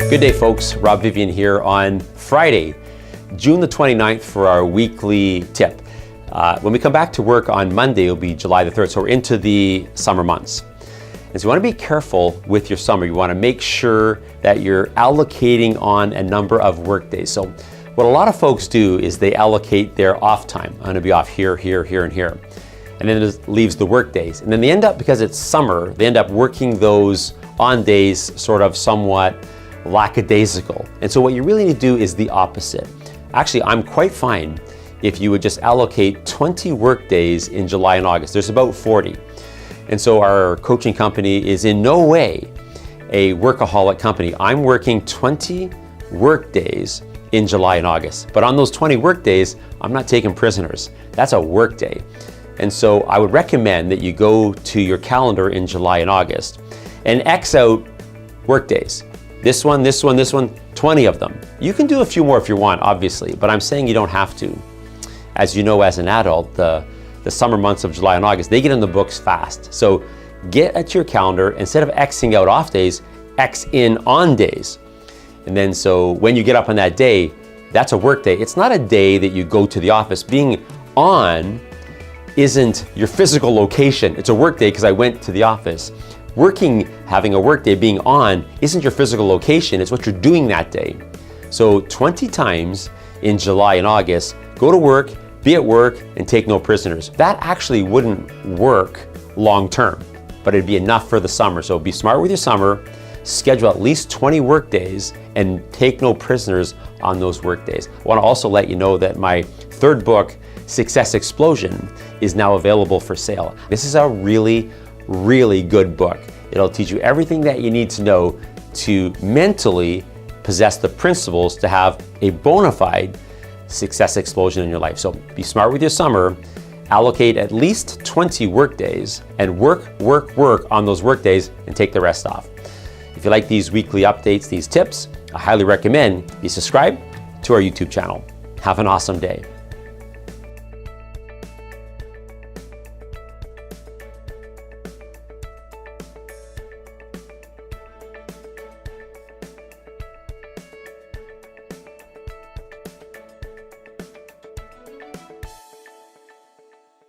Good day, folks. Rob Vivian here on Friday, June the 29th for our weekly tip. When we come back to work on Monday, it'll be July the 3rd, so we're into the summer months. And so you want to be careful with your summer. You want to make sure that you're allocating on a number of work days. So what a lot of folks do is they allocate their off time. I'm going to be off here, here, here, and here. And then it leaves the work days. And then they end up, because it's summer, they end up working those on days sort of somewhat lackadaisical. And so what you really need to do is the opposite. Actually, I'm quite fine if you would just allocate 20 work days in July and August. There's about 40. And so our coaching company is in no way a workaholic company. I'm working 20 work days in July and August. But on those 20 work days, I'm not taking prisoners. That's a work day. And so I would recommend that you go to your calendar in July and August and X out work days. This one, 20 of them. You can do a few more if you want, obviously, but I'm saying you don't have to. As you know, as an adult, the summer months of July and August, they get in the books fast. So get at your calendar, instead of Xing out off days, X in on days. And then so when you get up on that day, that's a work day. It's not a day that you go to the office. Being on isn't your physical location. It's a work day because I went to the office. Working, having a work day, being on, isn't your physical location, it's what you're doing that day. So 20 times in July and August, go to work, be at work, and take no prisoners. That actually wouldn't work long term, but it'd be enough for the summer. So be smart with your summer, schedule at least 20 work days, and take no prisoners on those work days. I want to also let you know that my third book, Success Explosion, is now available for sale. This is a really good book. It'll teach you everything that you need to know to mentally possess the principles to have a bona fide success explosion in your life. So be smart with your summer, allocate at least 20 work days, and work on those work days and take the rest off. If you like these weekly updates, these tips, I highly recommend you subscribe to our YouTube channel. Have an awesome day.